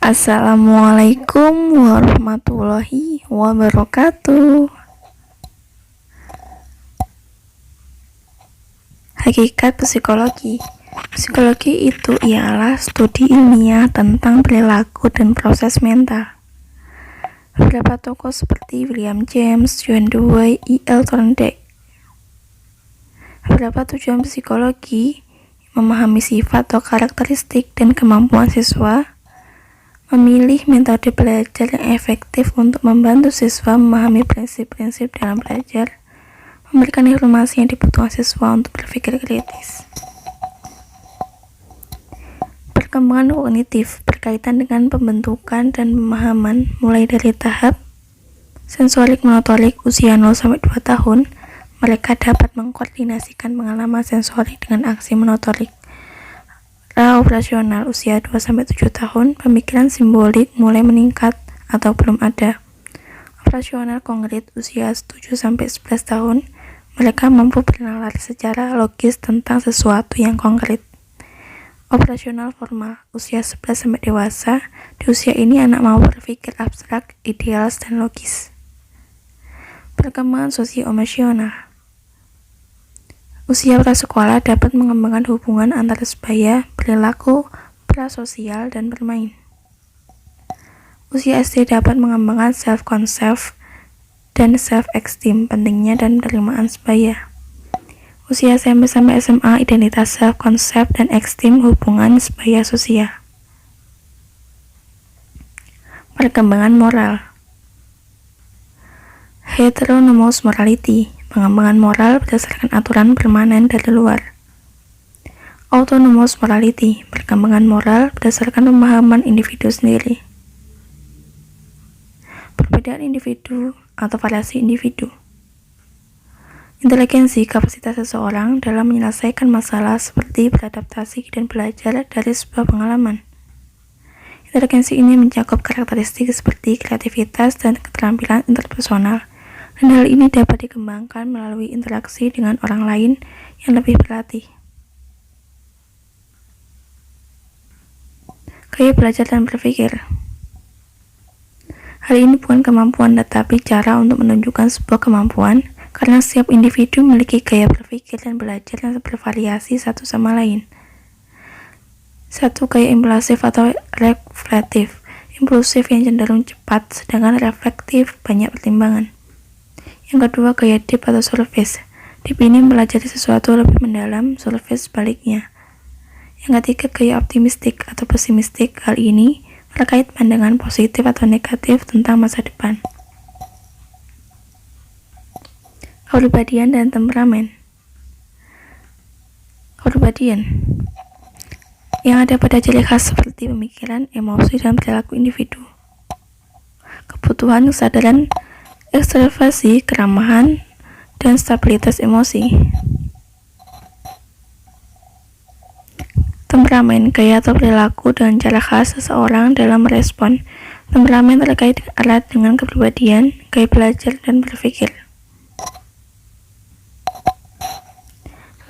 Assalamualaikum warahmatullahi wabarakatuh. Hakikat psikologi. Psikologi itu ialah studi ilmiah tentang perilaku dan proses mental. Beberapa tokoh seperti William James, John Dewey, E.L. Thorndike. Beberapa tujuan psikologi: memahami sifat atau karakteristik dan kemampuan siswa, memilih metode belajar yang efektif untuk membantu siswa memahami prinsip-prinsip dalam belajar, memberikan informasi yang dibutuhkan siswa untuk berpikir kritis. Perkembangan kognitif berkaitan dengan pembentukan dan pemahaman mulai dari tahap sensorik motorik usia 0-2 tahun. Mereka dapat mengkoordinasikan pengalaman sensorik dengan aksi motorik. Operasional usia 2-7 tahun, pemikiran simbolik mulai meningkat atau belum ada. Operasional konkret usia 7-11 tahun, mereka mampu bernalar secara logis tentang sesuatu yang konkret. Operasional formal usia 11 sampai dewasa, di usia ini anak mau berpikir abstrak, idealis, dan logis. Perkembangan sosio-emosional usia prasekolah dapat mengembangkan hubungan antara sebaya, perilaku, prasosial, dan bermain. Usia SD dapat mengembangkan self-concept dan self-esteem, pentingnya dan penerimaan sebaya. Usia SMP sampai SMA, identitas, self-concept, dan esteem, hubungan sebaya sosial. Perkembangan moral. Heteronomous morality, pengembangan moral berdasarkan aturan permanen dari luar. Autonomous morality, perkembangan moral berdasarkan pemahaman individu sendiri. Perbedaan individu atau variasi individu. Inteligensi, kapasitas seseorang dalam menyelesaikan masalah seperti beradaptasi dan belajar dari sebuah pengalaman. Inteligensi ini mencakup karakteristik seperti kreativitas dan keterampilan interpersonal, dan hal ini dapat dikembangkan melalui interaksi dengan orang lain yang lebih berlatih. Gaya belajar dan berpikir. Hal ini bukan kemampuan tetapi cara untuk menunjukkan sebuah kemampuan, karena setiap individu memiliki gaya berpikir dan belajar yang bervariasi satu sama lain. Satu, gaya impulsif atau reflektif. Impulsif yang cenderung cepat, sedangkan reflektif banyak pertimbangan. Yang kedua, gaya deep atau surface. Deep ini mempelajari sesuatu lebih mendalam, surface sebaliknya. Yang ketiga, gaya optimistik atau pesimistik. Hal ini terkait pandangan positif atau negatif tentang masa depan. Kepribadian dan temperamen. Kepribadian yang ada pada ciri khas seperti pemikiran, emosi, dan perilaku individu. Kebutuhan, kesadaran, ekstrovasi, keramahan, dan stabilitas emosi. Temperamen, gaya atau perilaku dan cara khas seseorang dalam merespon. Temperamen terkait erat dengan kepribadian, gaya belajar, dan berpikir.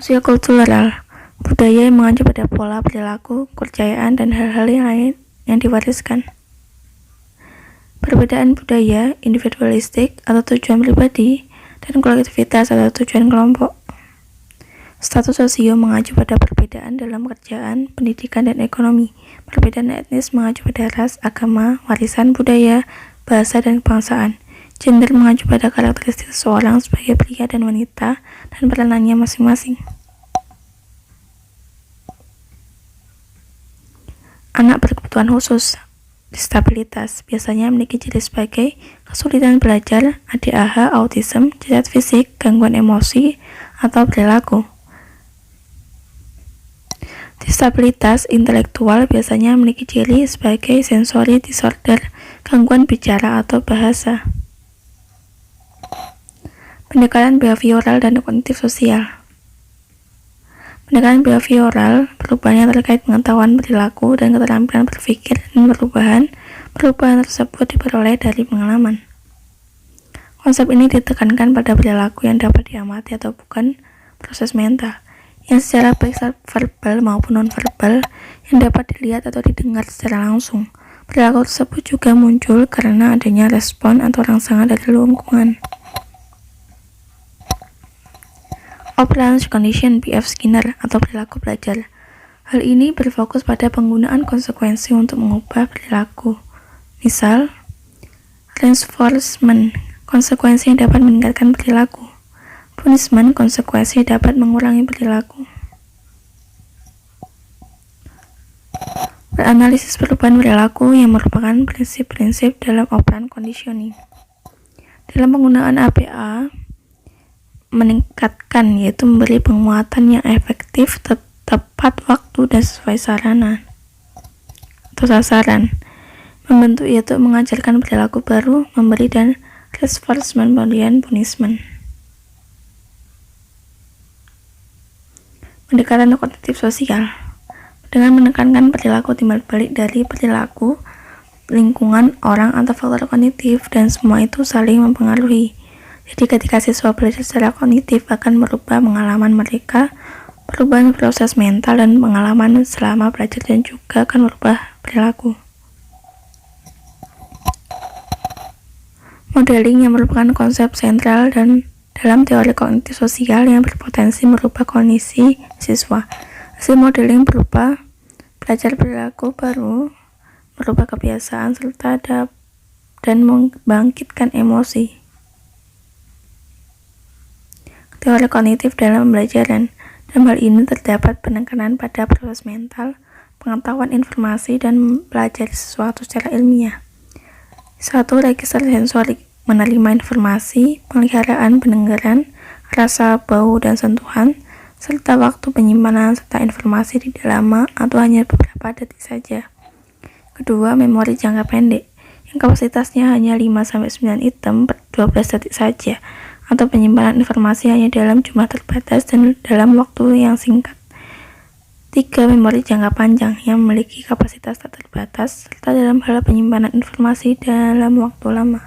Sosiokultural, budaya yang mengacu pada pola perilaku, kepercayaan, dan hal-hal yang lain yang diwariskan. Perbedaan budaya, individualistik atau tujuan pribadi, dan kolektivitas atau tujuan kelompok. Status sosio mengacu pada perbedaan dalam pekerjaan, pendidikan, dan ekonomi. Perbedaan etnis mengacu pada ras, agama, warisan budaya, bahasa, dan kebangsaan. Gender mengacu pada karakteristik seseorang sebagai pria dan wanita dan peranannya masing-masing. Anak berkebutuhan khusus, disabilitas, biasanya memiliki ciri sebagai kesulitan belajar, ADHD, autism, cacat fisik, gangguan emosi, atau perilaku. Disabilitas intelektual biasanya memiliki ciri sebagai sensory disorder, gangguan bicara atau bahasa. Pendekatan behavioral dan kognitif sosial. Pendekatan behavioral, perubahan yang terkait pengetahuan perilaku dan keterampilan berpikir, dan perubahan tersebut diperoleh dari pengalaman. Konsep ini ditekankan pada perilaku yang dapat diamati atau bukan proses mental. yang secara baik verbal maupun nonverbal yang dapat dilihat atau didengar secara langsung. Perilaku tersebut juga muncul karena adanya respon atau rangsangan dari lingkungan. Operant Condition (B.F. Skinner) atau perilaku belajar. Hal ini berfokus pada penggunaan konsekuensi untuk mengubah perilaku. Misal, reinforcement, konsekuensi yang dapat meningkatkan perilaku. Punishment, konsekuensi dapat mengurangi perilaku. Beranalisis perubahan perilaku yang merupakan prinsip-prinsip dalam operant conditioning. Dalam penggunaan APA, meningkatkan yaitu memberi penguatan yang efektif, tepat waktu dan sesuai sarana atau sasaran. Membentuk yaitu mengajarkan perilaku baru, memberi dan reinforcement kemudian punishment. Pendekatan kognitif sosial. Dengan menekankan perilaku timbal balik dari perilaku, lingkungan, orang, atau faktor kognitif, dan semua itu saling mempengaruhi. Jadi ketika siswa belajar secara kognitif akan merubah pengalaman mereka, perubahan proses mental dan pengalaman selama belajar dan juga akan merubah perilaku. Modeling yang merupakan konsep sentral dan dalam teori kognitif sosial yang berpotensi merubah kognisi siswa. Hasil modeling berupa belajar perilaku baru, merubah kebiasaan, serta dan membangkitkan emosi. Teori kognitif dalam pembelajaran. Dalam hal ini terdapat penekanan pada proses mental, pengetahuan informasi, dan belajar sesuatu secara ilmiah. 1. Register sensorik, menerima informasi, pemeliharaan pendengaran, rasa, bau, dan sentuhan, serta waktu penyimpanan serta informasi tidak lama atau hanya beberapa detik saja. Kedua, memori jangka pendek, yang kapasitasnya hanya 5-9 item per 12 detik saja, atau penyimpanan informasi hanya dalam jumlah terbatas dan dalam waktu yang singkat. 3. Memori jangka panjang yang memiliki kapasitas tak terbatas serta dalam hal penyimpanan informasi dalam waktu lama.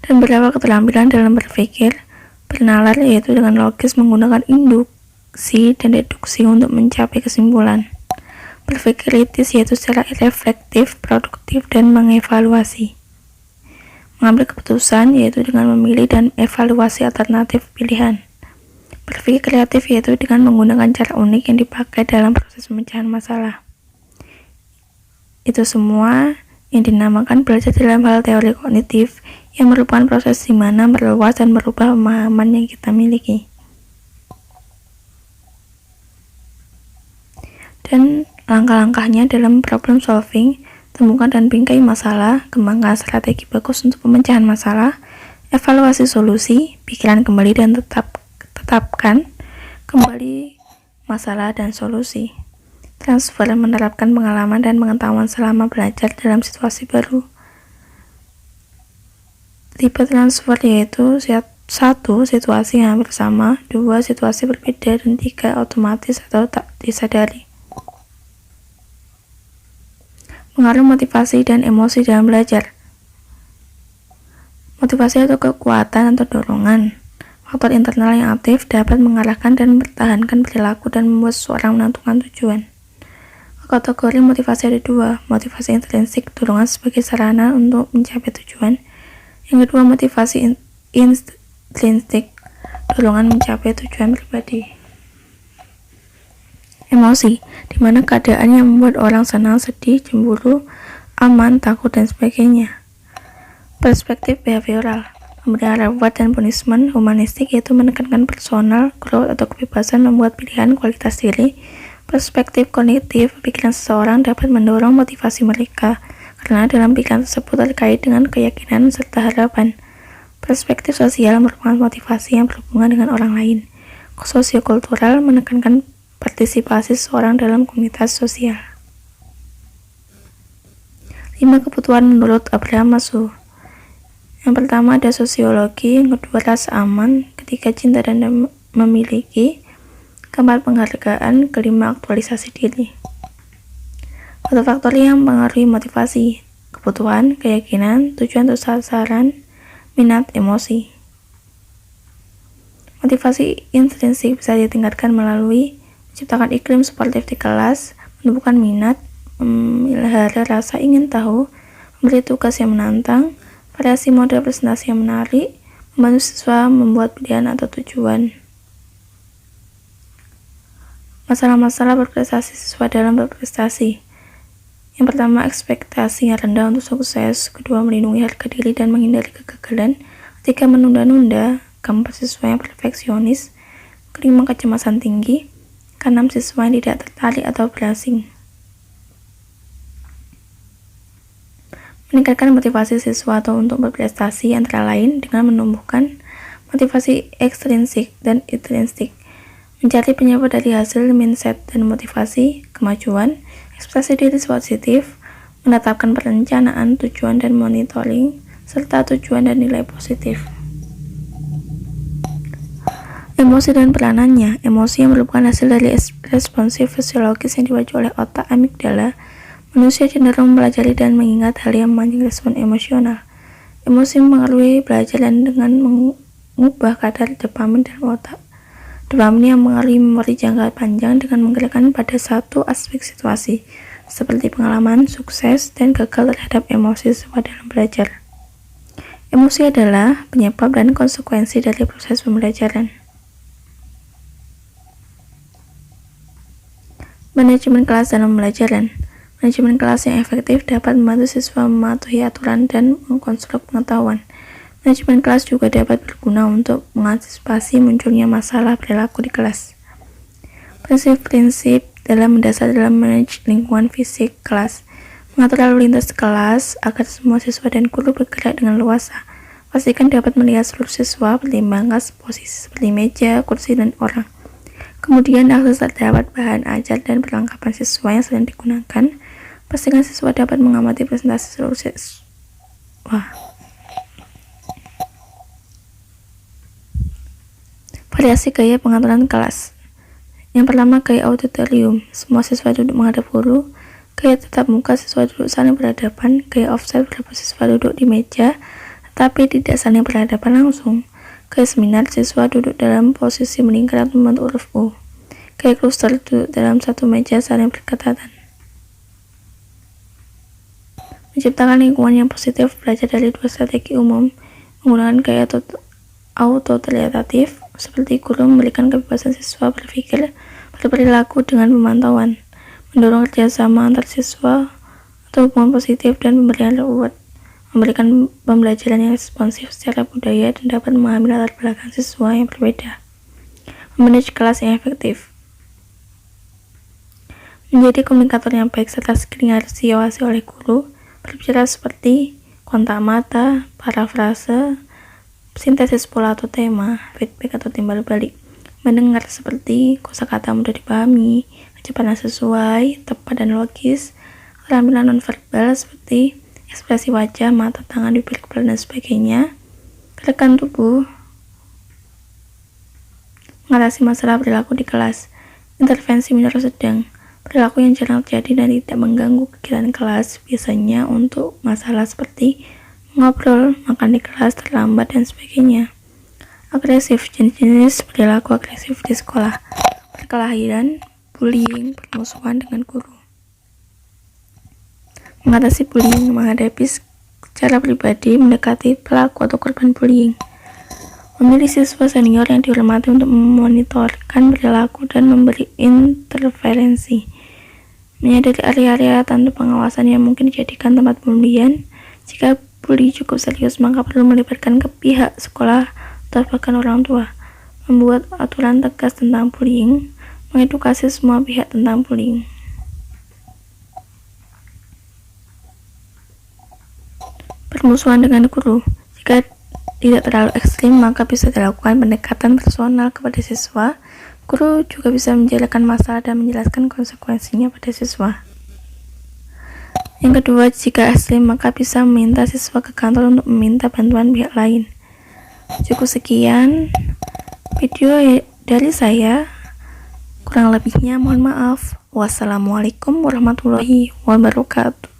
Dan beberapa keterampilan dalam berpikir, bernalar yaitu dengan logis menggunakan induksi dan deduksi untuk mencapai kesimpulan. Berpikir kritis yaitu secara reflektif, produktif, dan mengevaluasi. Mengambil keputusan yaitu dengan memilih dan evaluasi alternatif pilihan. Berpikir kreatif yaitu dengan menggunakan cara unik yang dipakai dalam proses pemecahan masalah. Itu semua yang dinamakan belajar dalam hal teori kognitif yang merupakan proses di mana meluas dan merubah pemahaman yang kita miliki. Dan langkah-langkahnya dalam problem solving, temukan dan bingkai masalah, kembangkan strategi bagus untuk pemecahan masalah, evaluasi solusi, pikiran kembali dan tetapkan kembali masalah dan solusi. Transfer, menerapkan pengalaman dan pengetahuan selama belajar dalam situasi baru. Tipe transfer yaitu 1. Situasi yang hampir sama, 2. Situasi berbeda, dan 3. Otomatis atau tak disadari. Pengaruh motivasi dan emosi dalam belajar. Motivasi atau kekuatan atau dorongan. Faktor internal yang aktif dapat mengarahkan dan mempertahankan perilaku dan membuat seseorang menentukan tujuan. Kategori motivasi ada 2, motivasi intrinsik, dorongan sebagai sarana untuk mencapai tujuan. Yang kedua, motivasi intrinsik, dorongan mencapai tujuan pribadi. Emosi, di mana keadaan yang membuat orang senang, sedih, cemburu, aman, takut, dan sebagainya. Perspektif behavioral, memberi reward dan punishment. Humanistik yaitu menekankan personal growth atau kebebasan membuat pilihan kualitas diri. Perspektif kognitif, pikiran seseorang dapat mendorong motivasi mereka, karena dalam pikiran tersebut terkait dengan keyakinan serta harapan. Perspektif sosial merupakan motivasi yang berhubungan dengan orang lain. Sosiokultural menekankan partisipasi seseorang dalam komunitas sosial. 5 kebutuhan menurut Abraham Maslow. Yang pertama ada sosiologi, yang kedua rasa aman, ketiga cinta dan memiliki, keempat penghargaan, kelima aktualisasi diri. Faktor-faktor yang mempengaruhi motivasi: kebutuhan, keyakinan, tujuan atau sasaran, minat, emosi. Motivasi intrinsik bisa ditingkatkan melalui menciptakan iklim sportif di kelas, menumbuhkan minat, memelihara rasa ingin tahu, memberi tugas yang menantang, variasi model presentasi yang menarik, membantu siswa membuat pilihan atau tujuan. Masalah-masalah berprestasi siswa dalam berprestasi. Yang pertama, ekspektasi yang rendah untuk sukses. Kedua, melindungi harga diri dan menghindari kegagalan. Ketiga, menunda-nunda. Keempat, siswa yang perfeksionis. Kelima, kecemasan tinggi. Keenam, siswa yang tidak tertarik atau berasing. Meningkatkan motivasi siswa atau untuk berprestasi antara lain dengan menumbuhkan motivasi ekstrinsik dan intrinsik, mencari penyebab dari hasil mindset dan motivasi, kemajuan, ekspresi diri positif, menetapkan perencanaan, tujuan dan monitoring, serta tujuan dan nilai positif. Emosi dan peranannya. Emosi yang merupakan hasil dari responsif fisiologis yang dibaca oleh otak amigdala. Manusia cenderung mempelajari dan mengingat hal yang memancing respon emosional. Emosi mempengaruhi belajar dan dengan mengubah kadar dopamin dalam otak. Dopamin yang mengaruhi memori jangka panjang dengan menggerakkan pada satu aspek situasi, seperti pengalaman, sukses, dan gagal terhadap emosi siswa dalam belajar. Emosi adalah penyebab dan konsekuensi dari proses pembelajaran. Manajemen kelas dalam pembelajaran. Manajemen kelas yang efektif dapat membantu siswa mematuhi aturan dan mengkonstruk pengetahuan. Manajemen kelas juga dapat berguna untuk mengantisipasi munculnya masalah perilaku di kelas. Prinsip-prinsip dalam mendasar dalam manage lingkungan fisik kelas. Mengatur lalu lintas kelas agar semua siswa dan guru bergerak dengan luasa. Pastikan dapat melihat seluruh siswa, pertimbangkan posisi seperti meja, kursi, dan orang. Kemudian akses terdapat bahan ajar dan perlengkapan siswa yang sedang digunakan. Pastikan siswa dapat mengamati presentasi seluruh siswa. Variasi gaya pengaturan kelas. Yang pertama, gaya auditorium. Semua siswa duduk menghadap guru. Gaya tatap muka, siswa duduk saling berhadapan. Gaya offset, beberapa siswa duduk di meja tetapi tidak saling berhadapan langsung. Gaya seminar, siswa duduk dalam posisi meningkat atau membentuk huruf U. Gaya kluster, duduk dalam satu meja saling berdekatan. Menciptakan lingkungan yang positif, belajar dari dua strategi umum. Menggunakan gaya autoritatif, seperti guru memberikan kebebasan siswa berpikir, berperilaku dengan pemantauan. Mendorong kerjasama antar siswa atau hubungan positif dan pemberian reward. Memberikan pembelajaran yang responsif secara budaya dan dapat memahami latar belakang siswa yang berbeda. Memanage kelas yang efektif. Menjadi komunikator yang baik serta skilling harus diawasi oleh guru. Berbicara seperti kontak mata, parafrase, sintesis pola atau tema, feedback atau timbal balik. Mendengar seperti kosakata mudah dipahami, kecepatan sesuai, tepat dan logis. Keterampilan nonverbal seperti ekspresi wajah, mata, tangan, bibir, kepala, dan sebagainya. Gerakan tubuh. Mengatasi masalah perilaku di kelas. Intervensi minor sedang. Perilaku yang jarang terjadi dan tidak mengganggu kegiatan kelas, biasanya untuk masalah seperti ngobrol, makan di kelas, terlambat, dan sebagainya. Agresif, jenis-jenis perilaku agresif di sekolah. Perkelahian, bullying, permusuhan dengan guru. Mengatasi bullying, menghadapi secara pribadi, mendekati pelaku atau korban bullying. Memilih siswa senior yang dihormati untuk memonitorkan perilaku dan memberi interferensi. Menyadari area-area tanpa pengawasan yang mungkin dijadikan tempat pembulian. Jika bully cukup serius, maka perlu melibatkan ke pihak sekolah atau bahkan orang tua. Membuat aturan tegas tentang bullying, mengedukasi semua pihak tentang bullying. Permusuhan dengan guru. Jika tidak terlalu ekstrim, maka bisa dilakukan pendekatan personal kepada siswa. Guru juga bisa menjelaskan masalah dan menjelaskan konsekuensinya pada siswa. Yang kedua, jika ekstrim, maka bisa meminta siswa ke kantor untuk meminta bantuan pihak lain. Cukup sekian video dari saya. Kurang lebihnya mohon maaf. Wassalamualaikum warahmatullahi wabarakatuh.